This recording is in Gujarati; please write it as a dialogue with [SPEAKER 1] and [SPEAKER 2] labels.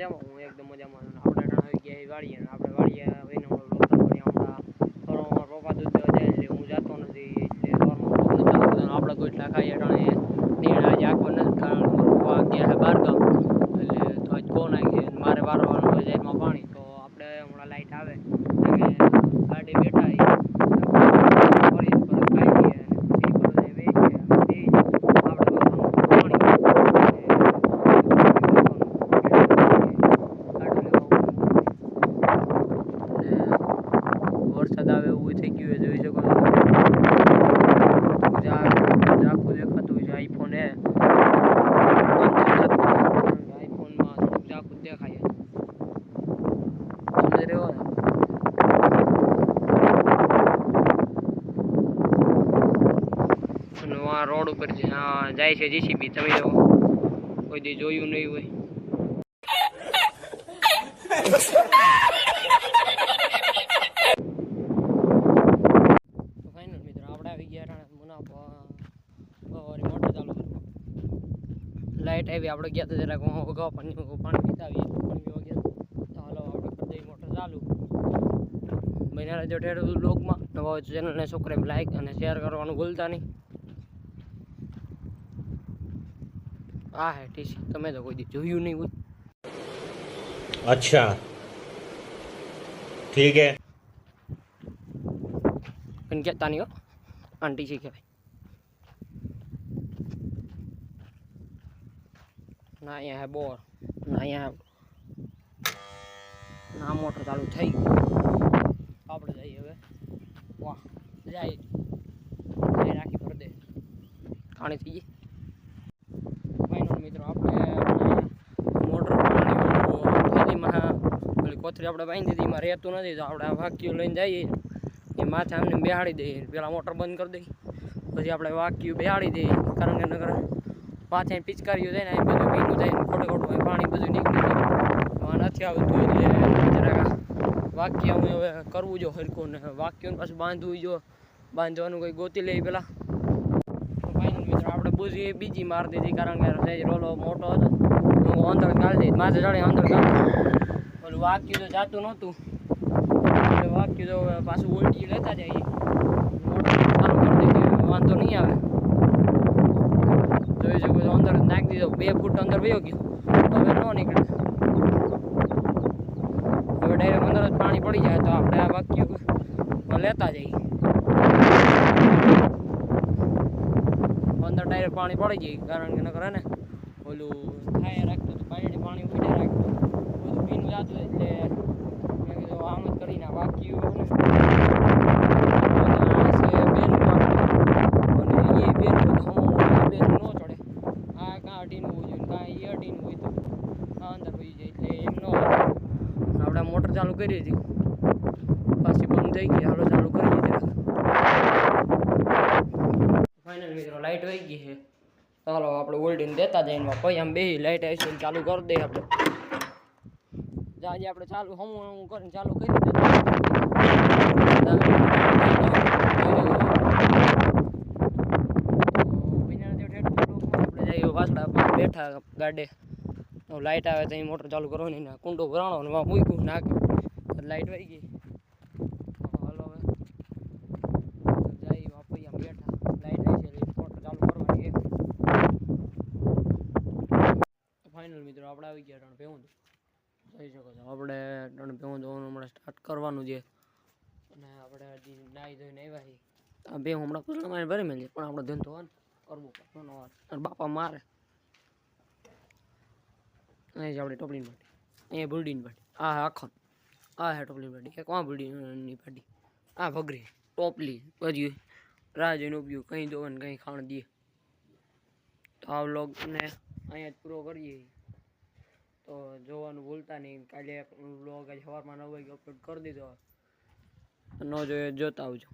[SPEAKER 1] મજામાં? હું એકદમ મજામાં. આપણે આવી ગયા વાડીએ અને આપણે વાડીએ આવીને પપ્પા દૂધ દેવા જાય એટલે હું જતો નથી એટલે આપણે ગોટલા ખાઈએ ટાણે આજે આખો નથી કારણ પપ્પા ગયા છે બહારગામ એટલે તો આજ કોણ આવી છે મારે વારવાનું હોય જાહેરમાં પાણી તો આપણે હમણાં લાઈટ આવે ગાડી બેઠા વરસાદ આવે એવું થઈ ગયું જોઈ શકો આખું દેખાતું છે આઈફોન આઈફોનમાં આખું દેખાય સમજી રહ્યો ને આ રોડ ઉપર જાય છે જીસીબી તમે કોઈ દી જોયું નહીં હોય મોટર ચાલુ લાઈટ આવી આપણે ગયા તો જરાક પાણી પીતા આવીએ પાણી પીવા ગયા તો હાલો આપણે કરી દઈએ મોટર ચાલુ મહિના જો ઠેર બ્લોગમાં નવા હોય તો ચેનલને સબસ્ક્રાઈબ લાઈક અને શેર કરવાનું ભૂલતા નહીં આ હે ટીસી તમે તો કોઈ દી જોયું નહીં હોય
[SPEAKER 2] अच्छा ठीक है
[SPEAKER 1] પણ કહેતા નહીં હો આંટી છે કહેવાય ના અહીંયા હે બોર ના અહીંયા ના મોટર ચાલુ થઈ ગઈ આપણે જઈએ હવે વાહ જાય રાખી ભર દે ખાણી થઈ ગઈ ફાઇનલ મિત્રો આપણે મોટર થેલીમાં ઓલી કોથળી આપણે બાંધી દીધી એમાં રહેતું નથી તો આપણે વાક્યું લઈને જઈએ એ માથે આમને બેહાડી દઈએ પેલા મોટર બંધ કરી દઈએ પછી આપણે વાક્યું બેહાડી દઈએ કારણ કે નગર માથે પિચકારીઓ જાય ને એ બધું ભીનું થાય ને ખોટું પાણી બધું નીકળી જાય નથી આવતું એટલે જરાક વાક્ય અમે હવે કરવું જો હરખું ને વાક્યોને પાછું બાંધવું જો બાંધવાનું કંઈ ગોતી લઈએ પેલા ફાઇનલ મિત્રો આપણે બુજી બીજી મારી દીધી કારણ કે રોલો મોટો હતો હું અંદર ગાળી દઈ માથે ચડે અંદર ગાળી ઓલું વાક્યું તો જાતું નહોતું એટલે વાક્યું તો પાછું ઉલટી લેતા જઈએ મોટર ચાલુ કરી દઈએ વાંધો નહીં આવે જોઈ શકો તો અંદર નાખી દીધો 2 ફૂટ અંદર વયો ગયો હવે ન નીકળે હવે ડાયરેક્ટ અંદર જ પાણી પડી જાય તો આપણે આ વાક્યું લેતા જઈએ અંદર ડાયરેક્ટ પાણી પડી જાય કારણ કે નકર ને ઓલું થાય રાખતું હતું પાણી પાણી ઉડે રાખતું બધું પીનું જતું એટલે મેં કીધું આમ જ કરીને વાક્યું આપણે મોટર ચાલુ કરી હતી પાછી બંધ થઈ ગઈ હાલો ચાલુ કરી દીધી ફાઇનલ મિત્રો લાઈટ વહી ગઈ છે ચાલો આપણે ઓલ્ડીને દેતા જઈને પછી આમ બે લાઈટ આવી ચાલુ કરી દઈએ આપણે આજે આપણે ચાલુ હમ કરીને ચાલુ કરી દીધું આપણે જઈએ બેઠા ગાડે લાઈટ આવે તો મોટર ચાલુ કરવાની ને કુંડો ભરાણો ને મૂક્યું નાખે લાઈટ વહી ગઈ હાલો હવે જઈ વાપરી આમ બેઠા લાઈટ આવી છે મોટર ચાલુ કરવાની ફાઇનલ મિત્રો આપણે આવી ગયા ત્રણ ભેવું જોઈ શકો છો આપણે ત્રણ ભેવું જોવાનું હમણાં સ્ટાર્ટ કરવાનું છે અને આપણે હજી નાહી ધોઈને આવ્યા છીએ આ બે હમણાં પૂછવામાં ભરી મેળીએ પણ આપણે ધંધો કરવું પડતો અને બાપા મારે અહીં છે આપણી ટોપલીની પાટી અહીંયા ભૂલડીની પાટી આ આખો આ હે ટોપલીની પાટી એક આ ભૂલડીની પાટી આ ભગરી ટોપલી બધી રાહ જોઈને ઉભ્યું કંઈ દોવા ને કંઈ ખાણ દઈએ તો આ વ્લોગને અહીંયા જ પૂરો કરીએ તો જોવાનું ભૂલતા નહીં કાલે એક વ્લોગ આજે સવારમાં 9 વાગે અપલોડ કરી દીધો ન જોઈએ જોતા આવજો